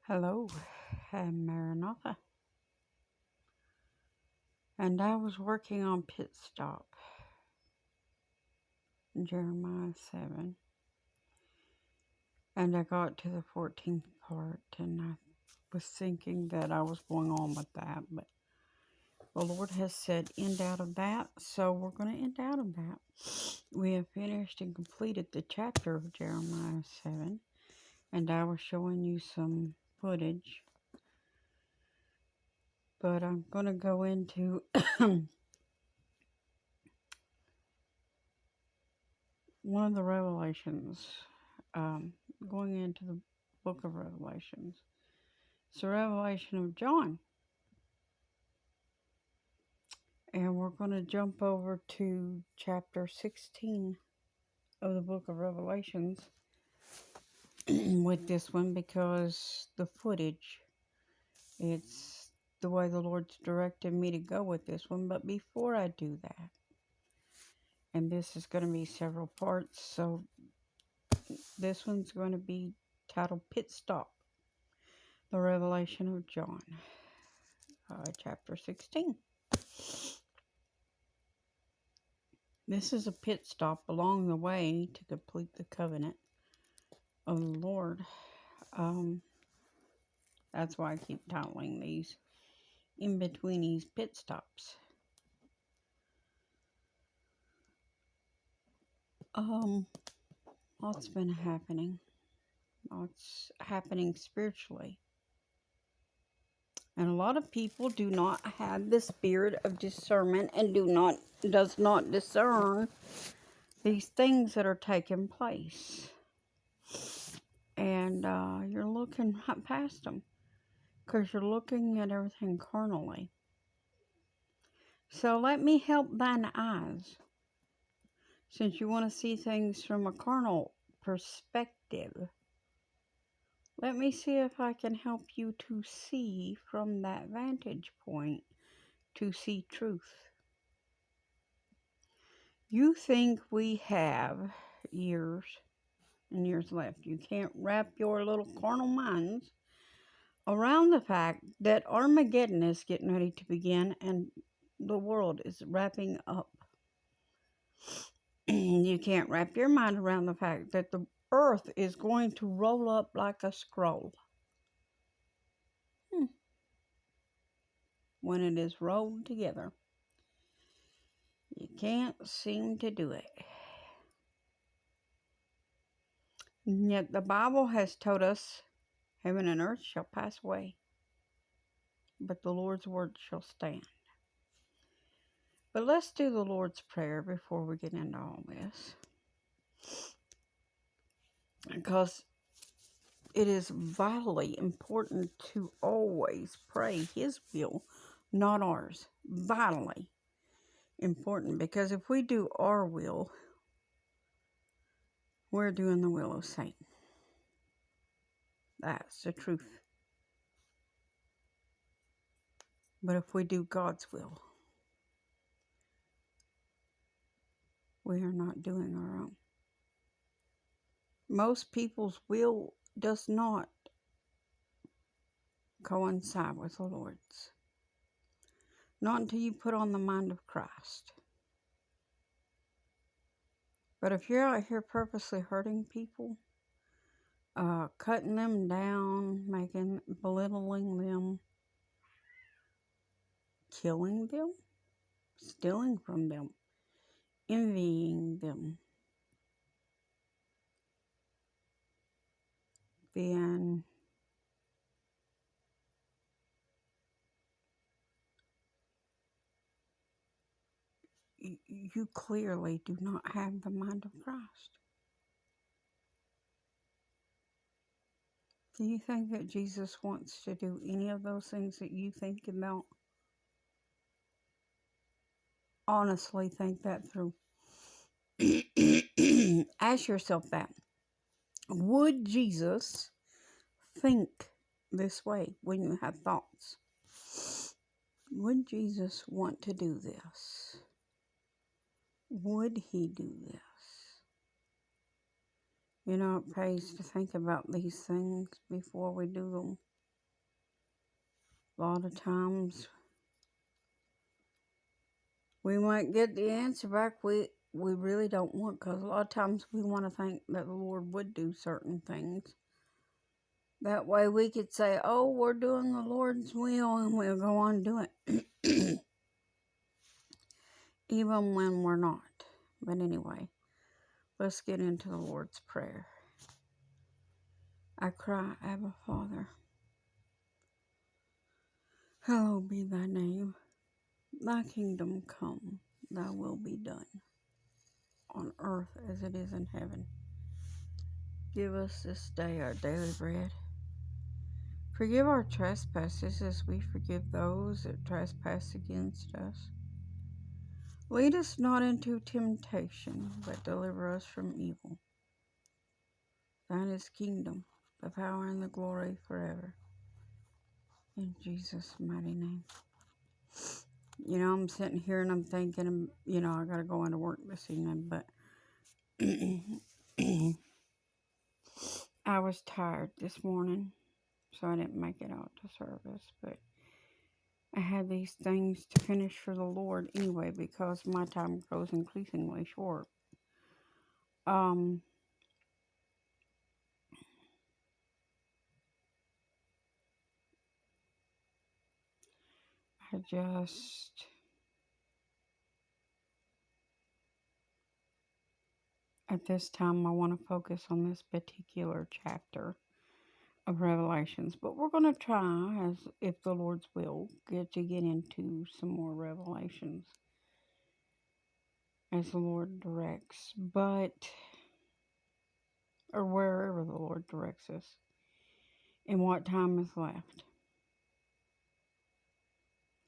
Hello, I'm Maranatha, and I was working on Pit Stop, Jeremiah 7, and I got to the 14th part, and I was thinking that I was going on with that, but the Lord has said end out of that, so we're going to end out of that. We have finished and completed the chapter of Jeremiah 7, and I was showing you some footage, but I'm going to go into one of the revelations, going into the book of Revelations. It's the revelation of John. And we're going to jump over to chapter 16 of the book of Revelations with this one because the footage, it's the way the Lord's directed me to go with this one. But before I do that, and this is going to be several parts, so this one's going to be titled Pit Stop, the Revelation of John, chapter 16. This is a pit stop along the way to complete the covenant of the Lord. That's why I keep titling these in-betweenies pit stops. What's been happening? What's happening spiritually? And a lot of people do not have the spirit of discernment and does not discern these things that are taking place. And you're looking right past them because you're looking at everything carnally. So let me help thine eyes, since you want to see things from a carnal perspective. Let me see if I can help you to see from that vantage point, to see truth. You think we have years and years left. You can't wrap your little carnal minds around the fact that Armageddon is getting ready to begin and the world is wrapping up. You can't wrap your mind around the fact that the earth is going to roll up like a scroll. When it is rolled together, you can't seem to do it. And yet the Bible has told us heaven and earth shall pass away, but the Lord's word shall stand. But let's do the Lord's Prayer before we get into all this, because it is vitally important to always pray His will, not ours. Vitally important, because if we do our will, we're doing the will of Satan. That's the truth. But if we do God's will, we are not doing our own. Most people's will does not coincide with the Lord's. Not until you put on the mind of Christ. But if you're out here purposely hurting people, cutting them down, belittling them, killing them, stealing from them, envying them, then you clearly do not have the mind of Christ. Do you think that Jesus wants to do any of those things that you think about? Honestly, think that through. Ask yourself that. Would Jesus think this way when you have thoughts? Would Jesus want to do this? Would He do this? You know, it pays to think about these things before we do them. A lot of times we might get the answer back we really don't want, because a lot of times we want to think that the Lord would do certain things. That way we could say, oh, we're doing the Lord's will, and we'll go on doing it. Even when we're not. But anyway, let's get into the Lord's Prayer. I cry, Abba Father, hallowed be thy name. Thy kingdom come, thy will be done, on earth as it is in heaven. Give us this day our daily bread. Forgive our trespasses as we forgive those that trespass against us. Lead us not into temptation, but deliver us from evil. Thine is the kingdom, the power, and the glory forever. In Jesus' mighty name. You know, I'm sitting here and I'm thinking, you know, I got to go into work this evening, but I was tired this morning, so I didn't make it out to service, but I had these things to finish for the Lord anyway, because my time grows increasingly short. I just, at this time, I want to focus on this particular chapter of Revelations, but we're going to try, as if the Lord's will, get into some more Revelations as the Lord directs, or wherever the Lord directs us, and what time is left,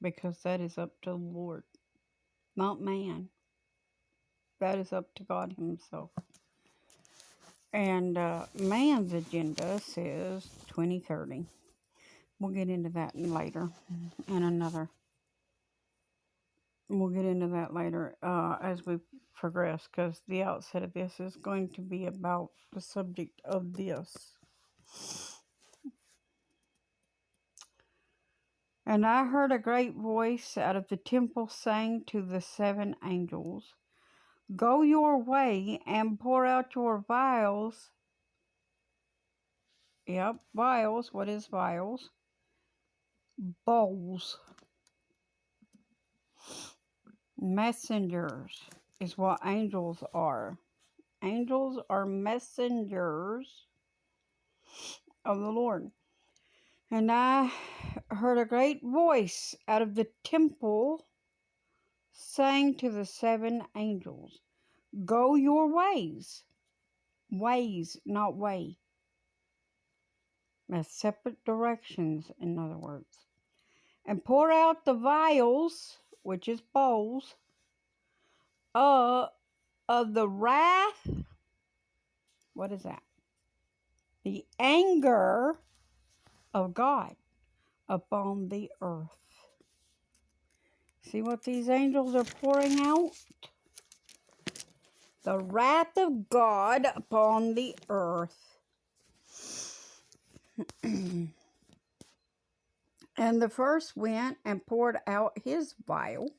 because that is up to the Lord, not man. That is up to God himself. And man's agenda says 2030. We'll get into that later we'll get into that later as we progress, because the outset of this is going to be about the subject of this. And I heard a great voice out of the temple saying to the 7 angels, go your way and pour out your vials. Yep, vials. What is vials? Bowls. Messengers is what angels are. Angels are messengers of the Lord. And I heard a great voice out of the temple saying to the 7 angels, go your ways. Ways, not way. That's separate directions, in other words. And pour out the vials, which is bowls, of the wrath. What is that? The anger of God upon the earth. See what these angels are pouring out? The wrath of God upon the earth. And the first went and poured out his vial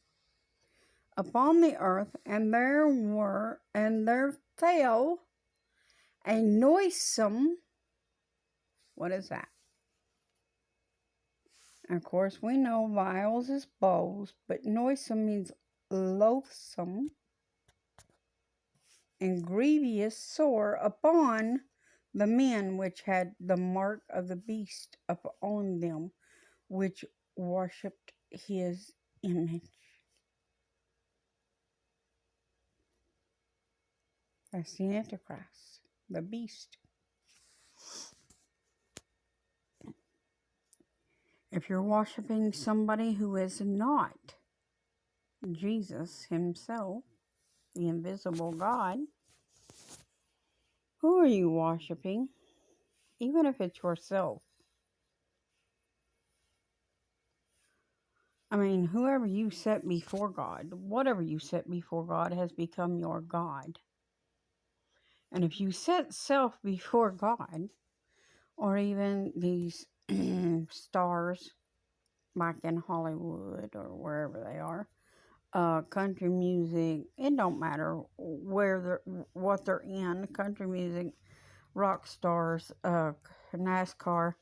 upon the earth, and there fell a noisome. What is that? Of course, we know vials is bowls, but noisome means loathsome and grievous sore upon the men which had the mark of the beast upon them, which worshipped his image. That's the Antichrist, the beast. If you're worshiping somebody who is not Jesus himself, the invisible God, who are you worshiping? Even if it's yourself. I mean, whoever you set before God, whatever you set before God has become your God. And if you set self before God, or even these stars, like in Hollywood or wherever they are. Country music, it don't matter what they're in. Country music, rock stars, NASCAR,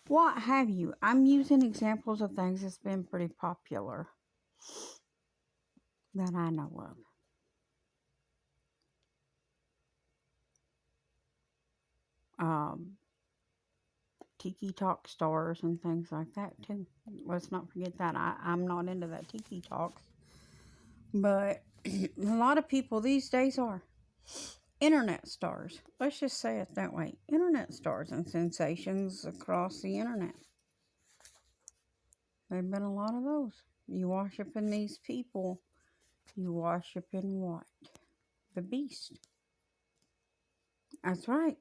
what have you. I'm using examples of things that's been pretty popular that I know of. Tiki Talk stars and things like that too. Let's not forget that. I'm not into that Tiki Talks. But a lot of people these days are internet stars. Let's just say it that way. Internet stars and sensations across the internet. There have been a lot of those. You worship in these people. You worship in what? The beast. That's right.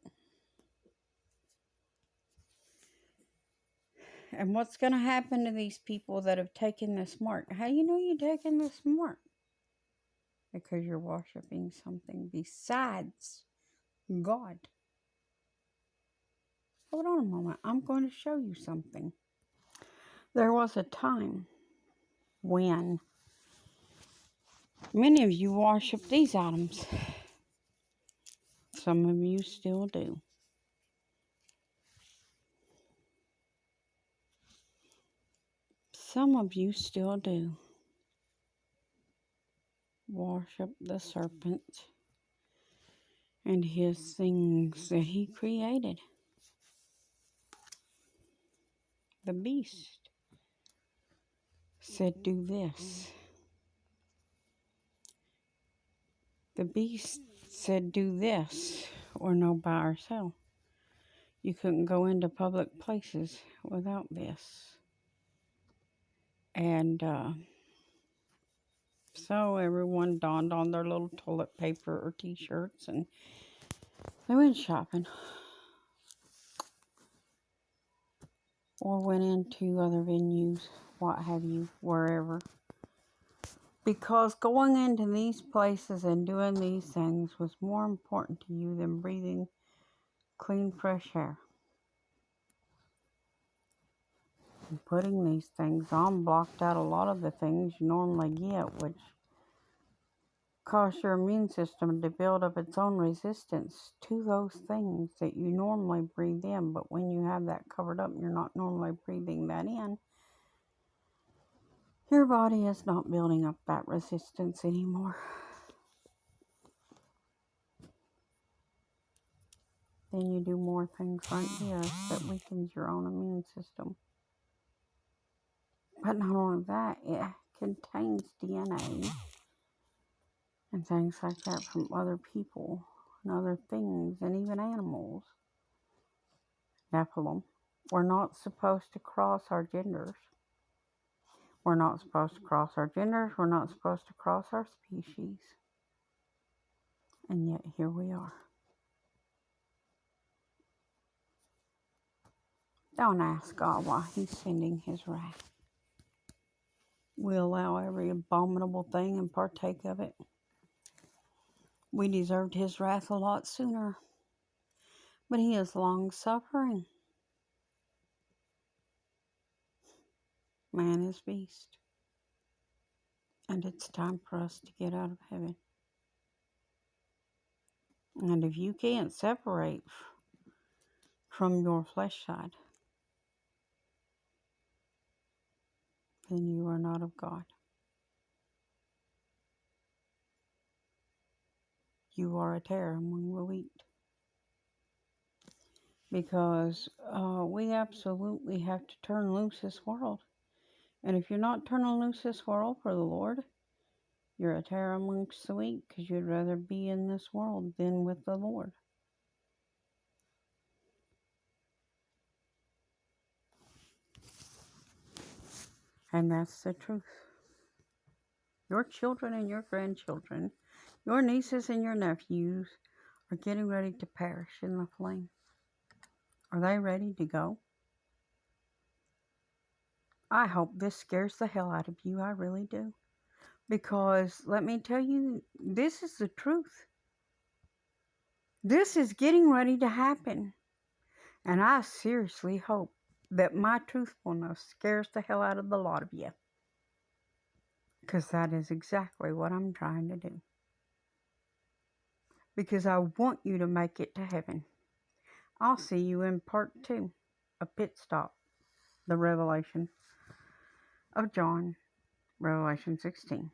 And what's going to happen to these people that have taken this mark? How do you know you're taking this mark? Because you're worshiping something besides God. Hold on a moment. I'm going to show you something. There was a time when many of you worship these items. Some of you still do. Some of you still do worship the serpent and his things that he created. The beast said, do this. The beast said, do this, or no, buy or sell. You couldn't go into public places without this. And so everyone donned on their little toilet paper or t-shirts and they went shopping. Or went into other venues, what have you, wherever. Because going into these places and doing these things was more important to you than breathing clean, fresh air. And putting these things on blocked out a lot of the things you normally get, which cause your immune system to build up its own resistance to those things that you normally breathe in. But when you have that covered up and you're not normally breathing that in, your body is not building up that resistance anymore. Then you do more things like this that weakens your own immune system. But not only that, it contains DNA and things like that from other people and other things and even animals. Nephilim. We're not supposed to cross our genders. We're not supposed to cross our genders. We're not supposed to cross our species. And yet here we are. Don't ask God why he's sending his wrath. We allow every abominable thing and partake of it. We deserved his wrath a lot sooner. But he is long-suffering. Man is beast. And it's time for us to get out of heaven. And if you can't separate from your flesh side, then you are not of God. You are a terror among the wheat. Because we absolutely have to turn loose this world. And if you're not turning loose this world for the Lord, you're a terror amongst the wheat, because you'd rather be in this world than with the Lord. And that's the truth. Your children and your grandchildren, your nieces and your nephews are getting ready to perish in the flame. Are they ready to go? I hope this scares the hell out of you. I really do. Because let me tell you, this is the truth. This is getting ready to happen. And I seriously hope that my truthfulness scares the hell out of the lot of you. Because that is exactly what I'm trying to do. Because I want you to make it to heaven. I'll see you in part 2, a pit stop, the Revelation of John, Revelation 16.